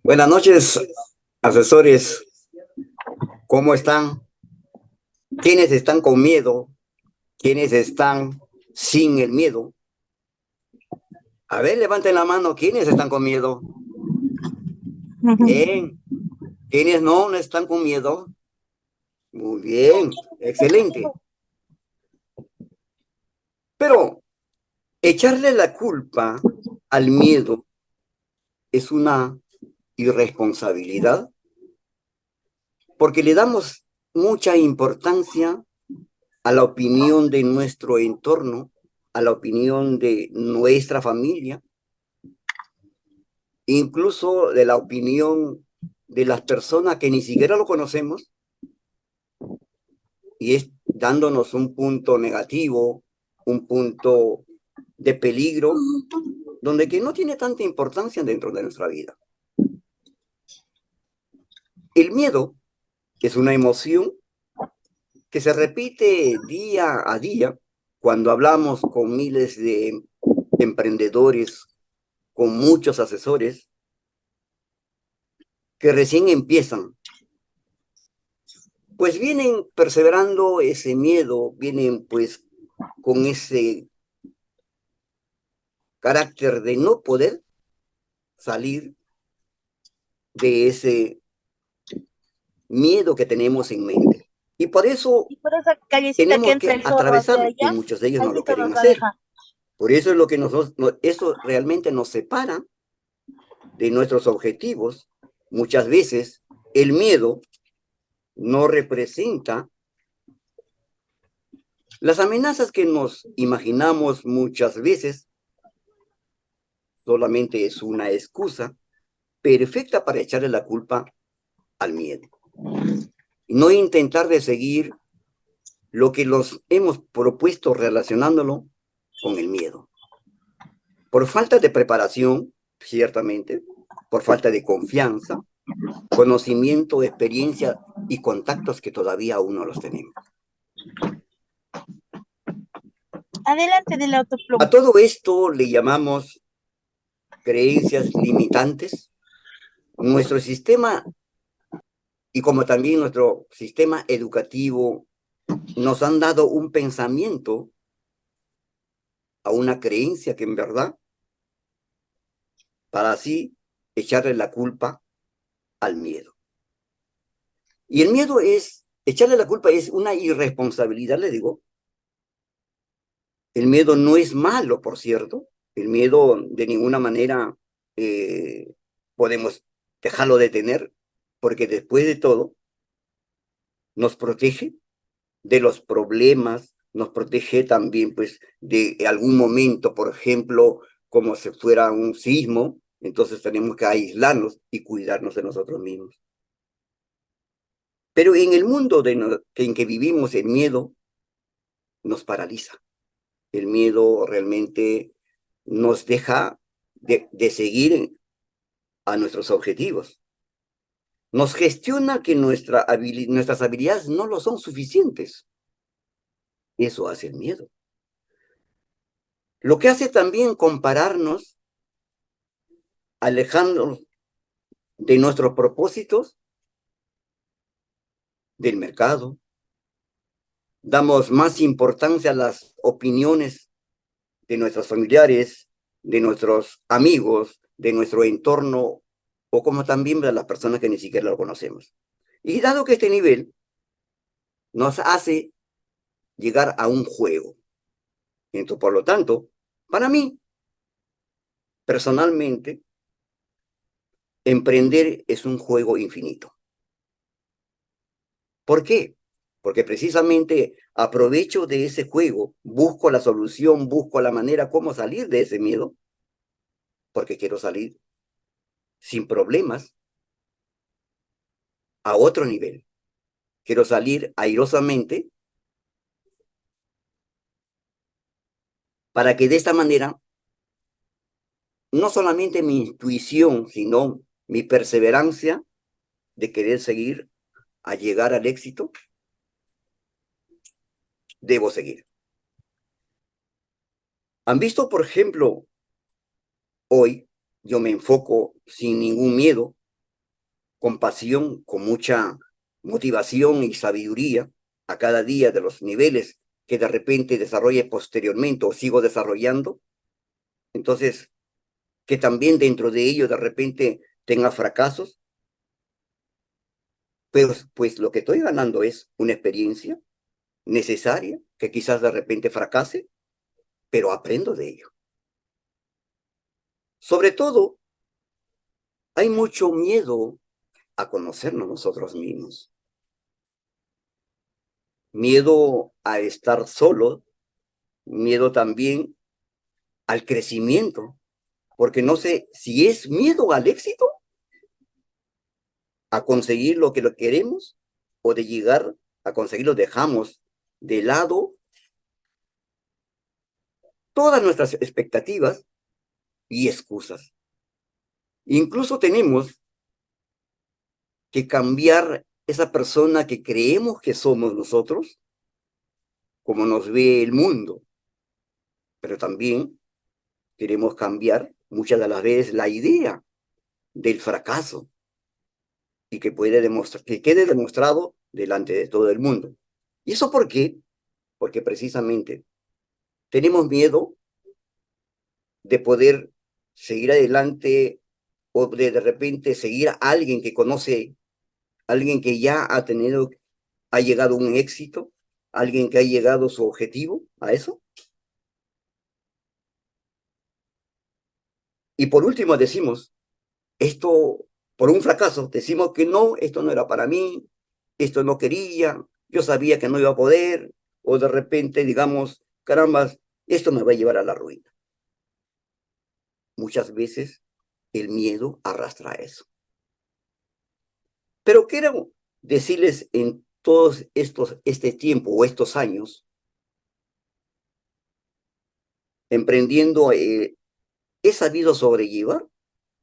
Buenas noches, asesores. ¿Cómo están? ¿Quiénes están con miedo? ¿Quiénes están sin el miedo? A ver, levanten la mano. ¿Quiénes están con miedo? Bien. ¿Quiénes no están con miedo? Muy bien. Excelente. Pero echarle la culpa al miedo es una irresponsabilidad porque le damos mucha importancia a la opinión de nuestro entorno, a la opinión de nuestra familia, incluso de la opinión de las personas que ni siquiera lo conocemos, y es dándonos un punto negativo, un punto de peligro, donde que no tiene tanta importancia dentro de nuestra vida. El miedo es una emoción que se repite día a día cuando hablamos con miles de emprendedores, con muchos asesores que recién empiezan. Pues vienen perseverando ese miedo, vienen pues con ese carácter de no poder salir de ese miedo que tenemos en mente. Y por eso Y por esa callecita que tenemos entra que el zorro hacia atravesarlo y allá, muchos de ellos no lo Paisito quieren nos la hacer. deja. Por eso es lo que eso realmente nos separa de nuestros objetivos. Muchas veces el miedo no representa las amenazas que nos imaginamos muchas veces, solamente es una excusa perfecta para echarle la culpa al miedo. Y no intentar de seguir lo que los hemos propuesto relacionándolo con el miedo. Por falta de preparación, ciertamente, por falta de confianza, conocimiento, experiencia y contactos que todavía aún no los tenemos. Adelante del A autoplum. todo esto le llamamos creencias limitantes. Nuestro sistema y como también nuestro sistema educativo nos han dado un pensamiento a una creencia que en verdad, para así echarle la culpa al miedo. Y el miedo es, echarle la culpa es una irresponsabilidad, le digo. El miedo no es malo, por cierto. El miedo de ninguna manera eh, podemos dejarlo de tener, porque después de todo nos protege de los problemas, nos protege también pues de algún momento, por ejemplo, como si fuera un sismo, entonces tenemos que aislarnos y cuidarnos de nosotros mismos. Pero en el mundo en que vivimos, el miedo nos paraliza. El miedo realmente nos deja de seguir a nuestros objetivos. Nos gestiona que nuestras habilidades no lo son suficientes. Eso hace el miedo. Lo que hace también compararnos, alejándonos de nuestros propósitos, del mercado. Damos más importancia a las opiniones de nuestros familiares, de nuestros amigos, de nuestro entorno, o como también de las personas que ni siquiera lo conocemos. Y dado que este nivel nos hace llegar a un juego. Entonces, por lo tanto, para mí, personalmente, emprender es un juego infinito. ¿Por qué? Porque precisamente aprovecho de ese juego, busco la solución, busco la manera cómo salir de ese miedo, porque quiero salir sin problemas a otro nivel. Quiero salir airosamente para que de esta manera no solamente mi intuición, sino mi perseverancia de querer seguir a llegar al éxito, debo seguir. ¿Han visto, por ejemplo, hoy yo me enfoco sin ningún miedo? con pasión, con mucha motivación y sabiduría a cada día de los niveles que de repente desarrolle posteriormente o sigo desarrollando. Entonces, que también dentro de ello de repente tenga fracasos, pero pues lo que estoy ganando es una experiencia necesaria, que quizás de repente fracase, pero aprendo de ello. Sobre todo, hay mucho miedo a conocernos nosotros mismos. Miedo a estar solo, miedo también al crecimiento, porque no sé si es miedo al éxito, a conseguir lo que lo queremos, o de llegar a conseguirlo, dejamos de lado todas nuestras expectativas y excusas. Incluso tenemos que cambiar esa persona que creemos que somos nosotros, como nos ve el mundo, pero también queremos cambiar muchas de las veces la idea del fracaso y que puede demostrar, que quede demostrado delante de todo el mundo. ¿Y eso por qué? Porque precisamente tenemos miedo de poder seguir adelante o de repente seguir a alguien que conoce, alguien que ya ha tenido, ha llegado a un éxito, alguien que ha llegado a su objetivo, a eso. Y por último decimos, esto, por un fracaso, decimos que no, esto no era para mí, esto no quería, yo sabía que no iba a poder, o de repente digamos, caramba, esto me va a llevar a la ruina. Muchas veces el miedo arrastra eso. Pero quiero decirles en todos este tiempo o estos años, emprendiendo, he sabido sobrellevar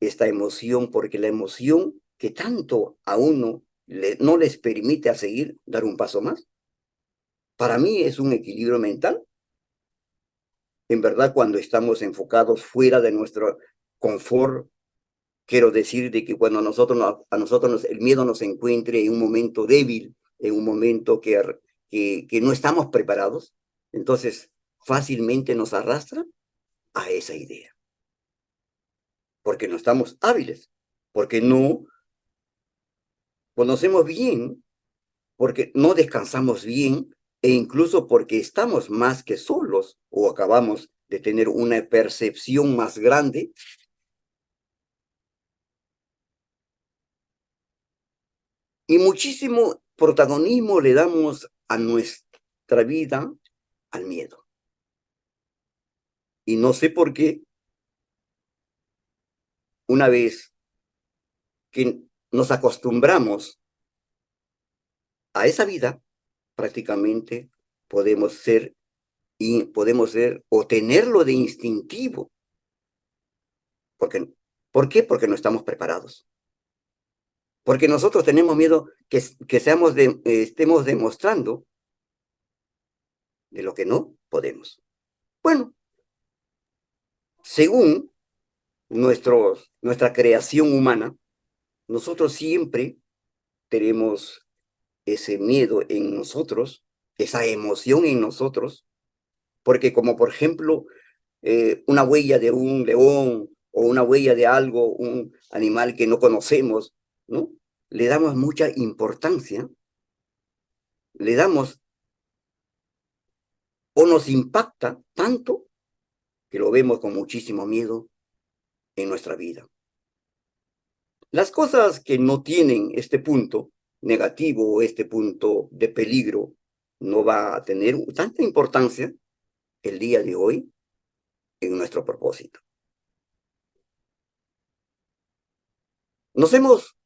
esta emoción, porque la emoción que tanto a uno no les permite a seguir dar un paso más, para mí es un equilibrio mental. En verdad, cuando estamos enfocados fuera de nuestro confort, quiero decir de que cuando a nosotros el miedo nos encuentre en un momento débil, en un momento que no estamos preparados, entonces fácilmente nos arrastra a esa idea, porque no estamos hábiles, porque no conocemos bien, porque no descansamos bien e incluso porque estamos más que solos o acabamos de tener una percepción más grande. Y muchísimo protagonismo le damos a nuestra vida al miedo. Y no sé por qué, una vez que nos acostumbramos a esa vida, prácticamente podemos ser y podemos ser o tenerlo de instintivo. Porque, ¿por qué? Porque no estamos preparados. Porque nosotros tenemos miedo que estemos demostrando de lo que no podemos. Bueno, según nuestra creación humana, nosotros siempre tenemos ese miedo en nosotros, esa emoción en nosotros, porque como por ejemplo una huella de un león o una huella de algo, un animal que no conocemos, ¿no? Le damos mucha importancia, le damos o nos impacta tanto que lo vemos con muchísimo miedo en nuestra vida. Las cosas que no tienen este punto negativo o este punto de peligro no va a tener tanta importancia el día de hoy en nuestro propósito. Nos hemos,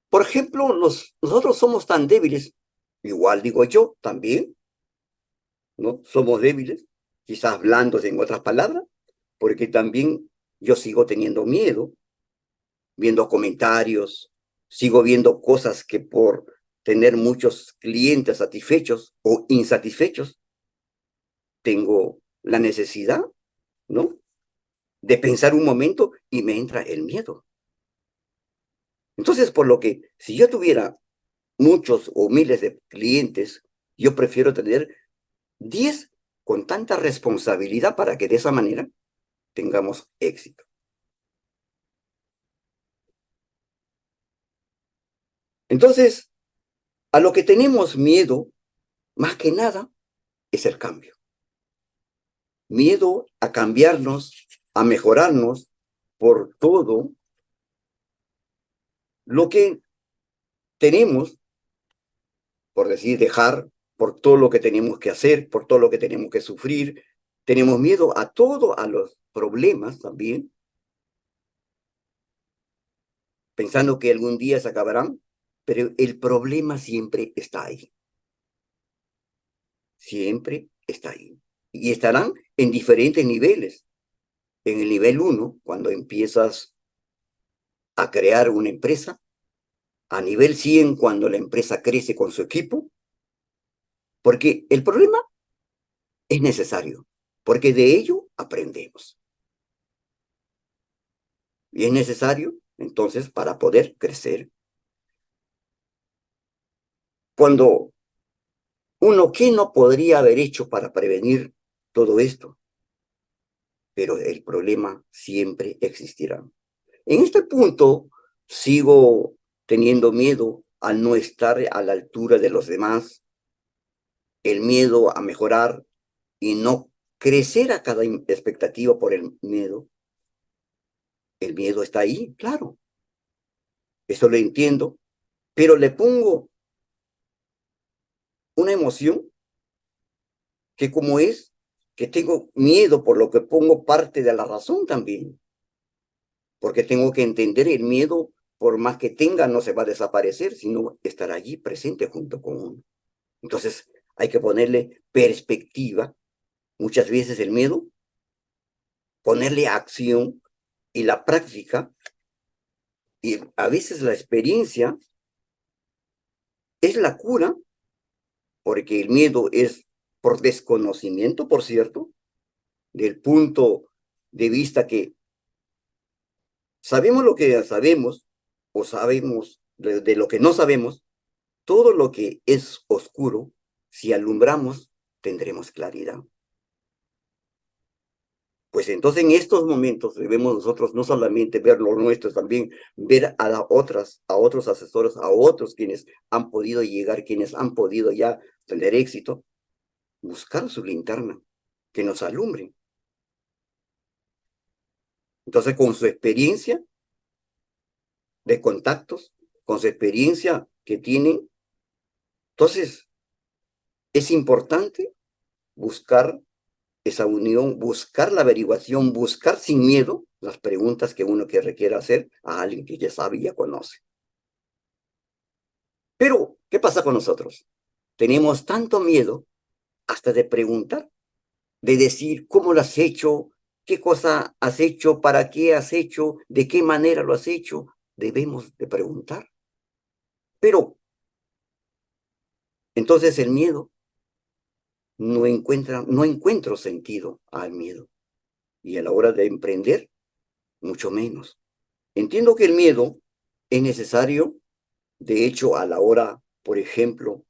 por ejemplo, nosotros somos tan débiles, igual digo yo también, ¿no? Somos débiles, quizás blandos en otras palabras, porque también yo sigo teniendo miedo, viendo comentarios, sigo viendo cosas que por tener muchos clientes satisfechos o insatisfechos, tengo la necesidad, ¿no? De pensar un momento y me entra el miedo. Entonces, por lo que si yo tuviera muchos o miles de clientes, yo prefiero tener 10 con tanta responsabilidad para que de esa manera tengamos éxito. Entonces, a lo que tenemos miedo, más que nada, es el cambio. Miedo a cambiarnos, a mejorarnos por todo lo que tenemos, por decir, dejar, por todo lo que tenemos que hacer, por todo lo que tenemos que sufrir. Tenemos miedo a todo, a los problemas también, pensando que algún día se acabarán, pero el problema siempre está ahí. Siempre está ahí. Y estarán en diferentes niveles. En el nivel 1, cuando empiezas a crear una empresa, a nivel 100, cuando la empresa crece con su equipo, porque el problema es necesario, porque de ello aprendemos. Y es necesario, entonces, para poder crecer. Cuando uno, ¿qué no podría haber hecho para prevenir todo esto? Pero el problema siempre existirá. En este punto, sigo teniendo miedo al no estar a la altura de los demás, el miedo a mejorar y no crecer a cada expectativa por el miedo. El miedo está ahí, claro, eso lo entiendo, pero le pongo una emoción que como es, que tengo miedo por lo que pongo parte de la razón también, porque tengo que entender el miedo, por más que tenga, no se va a desaparecer, sino estará allí presente junto con uno. Entonces, hay que ponerle perspectiva. Muchas veces el miedo, ponerle acción y la práctica, y a veces la experiencia es la cura, porque el miedo es por desconocimiento, por cierto, del punto de vista que sabemos lo que sabemos o sabemos de lo que no sabemos, todo lo que es oscuro, si alumbramos, tendremos claridad. Pues entonces en estos momentos debemos nosotros no solamente ver lo nuestro, también ver a otros asesores, a otros quienes han podido llegar, quienes han podido ya tener éxito, buscar su linterna, que nos alumbre. Entonces con su experiencia de contactos, con su experiencia que tienen, entonces es importante buscar esa unión, buscar la averiguación, buscar sin miedo las preguntas que uno que requiera hacer a alguien que ya sabe y ya conoce. Pero, ¿qué pasa con nosotros? Tenemos tanto miedo hasta de preguntar, de decir cómo lo has hecho, qué cosa has hecho, para qué has hecho, de qué manera lo has hecho. Debemos de preguntar. Pero, entonces el miedo no encuentro sentido al miedo. Y a la hora de emprender, mucho menos. Entiendo que el miedo es necesario, de hecho, a la hora, por ejemplo,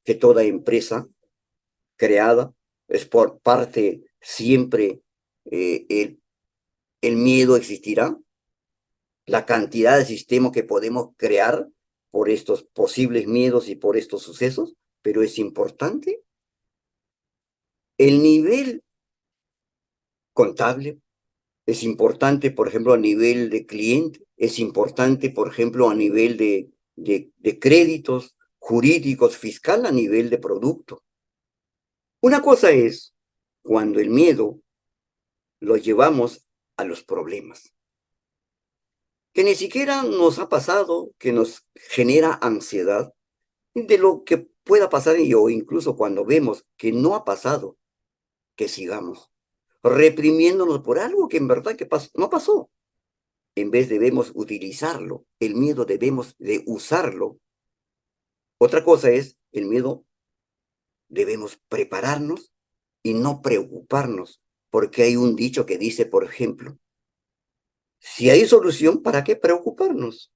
que toda empresa creada es por parte siempre el miedo existirá, la cantidad de sistemas que podemos crear por estos posibles miedos y por estos sucesos, pero es importante el nivel contable, es importante, por ejemplo, a nivel de cliente, es importante, por ejemplo, a nivel de créditos jurídicos, fiscal, a nivel de producto. Una cosa es cuando el miedo lo llevamos a los problemas, que ni siquiera nos ha pasado, que nos genera ansiedad de lo que pueda pasar y o incluso cuando vemos que no ha pasado, que sigamos reprimiéndonos por algo que en verdad que no pasó. En vez debemos utilizarlo, el miedo debemos de usarlo. Otra cosa es, el miedo debemos prepararnos y no preocuparnos, porque hay un dicho que dice, por ejemplo, si hay solución, ¿para qué preocuparnos?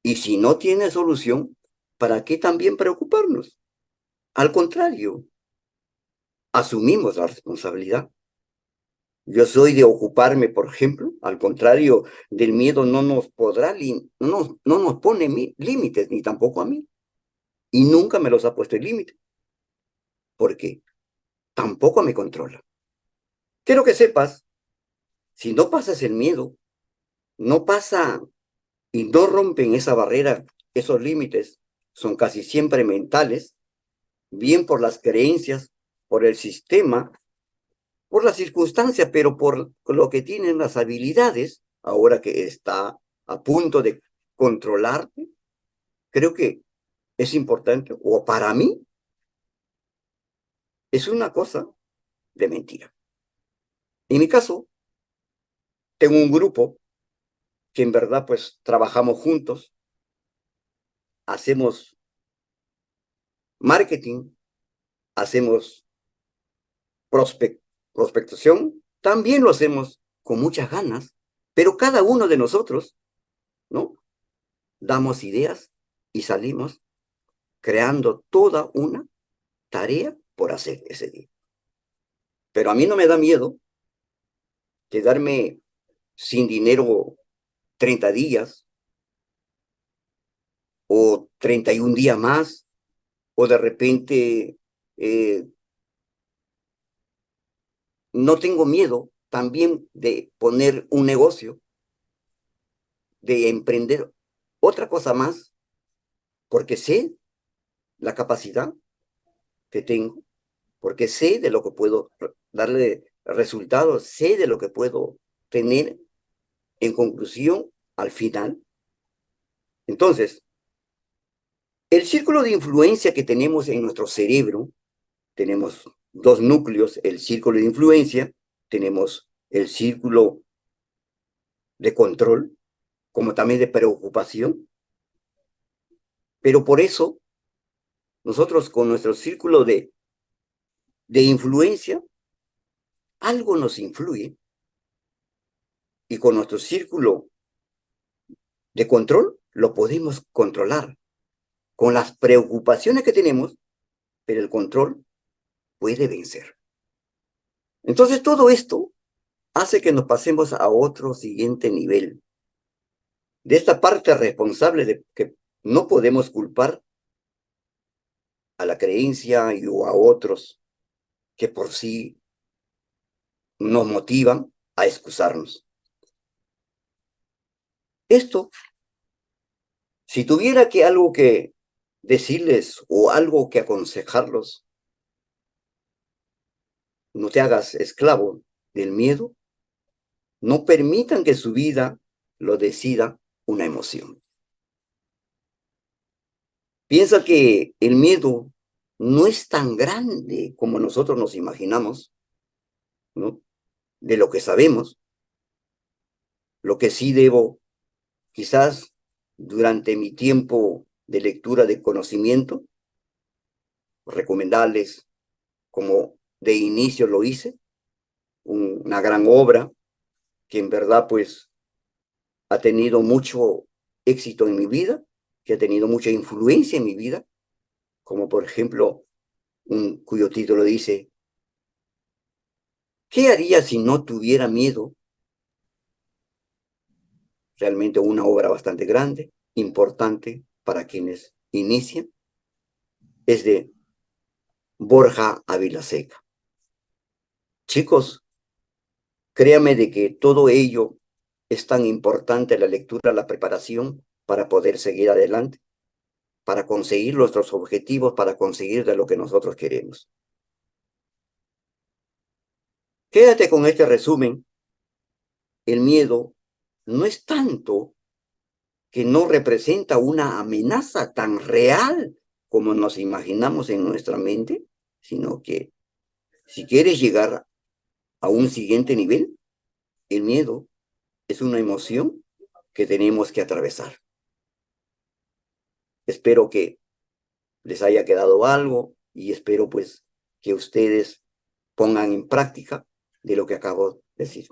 Y si no tiene solución, ¿para qué también preocuparnos? Al contrario, asumimos la responsabilidad. Yo soy de ocuparme, por ejemplo, al contrario del miedo no nos podrá, no nos pone límites, ni tampoco a mí. Y nunca me los ha puesto el límite, porque tampoco me controla. Quiero que sepas, si no pasas el miedo, no pasa y no rompen esa barrera, esos límites, son casi siempre mentales, bien por las creencias, por el sistema, por las circunstancias, pero por lo que tienen las habilidades, ahora que está a punto de controlarte, creo que es importante, o para mí, es una cosa de mentira. En mi caso, tengo un grupo que en verdad pues trabajamos juntos, hacemos marketing, hacemos prospectación, también lo hacemos con muchas ganas, pero cada uno de nosotros, ¿no? Damos ideas y salimos creando toda una tarea por hacer ese día. Pero a mí no me da miedo quedarme sin dinero 30 días o 31 días más, o de repente no tengo miedo también de poner un negocio, de emprender otra cosa más, porque sé la capacidad que tengo, porque sé de lo que puedo darle resultados, sé de lo que puedo tener en conclusión al final. Entonces, el círculo de influencia que tenemos en nuestro cerebro, tenemos dos núcleos, el círculo de influencia, tenemos el círculo de control, como también de preocupación, pero por eso nosotros con nuestro círculo de influencia, algo nos influye, y con nuestro círculo de control lo podemos controlar con las preocupaciones que tenemos, pero el control puede vencer. Entonces todo esto hace que nos pasemos a otro siguiente nivel. De esta parte responsable de que no podemos culpar a la creencia o a otros que por sí nos motivan a excusarnos. Esto, si tuviera que algo que decirles o algo que aconsejarlos, no te hagas esclavo del miedo, no permitan que su vida lo decida una emoción. Piensa que el miedo no es tan grande como nosotros nos imaginamos, ¿no? De lo que sabemos. Lo que sí debo, quizás durante mi tiempo de lectura de conocimiento, recomendarles, como de inicio lo hice, una gran obra que en verdad pues ha tenido mucho éxito en mi vida, que ha tenido mucha influencia en mi vida, como por ejemplo, cuyo título dice, ¿qué haría si no tuviera miedo? Realmente una obra bastante grande, importante para quienes inician, es de Borja Avilaseca. Chicos, créame de que todo ello es tan importante, la lectura, la preparación, para poder seguir adelante, para conseguir nuestros objetivos, para conseguir de lo que nosotros queremos. Quédate con este resumen. El miedo no es tanto que no representa una amenaza tan real como nos imaginamos en nuestra mente, sino que si quieres llegar a un siguiente nivel, el miedo es una emoción que tenemos que atravesar. Espero que les haya quedado algo y espero pues que ustedes pongan en práctica de lo que acabo de decir.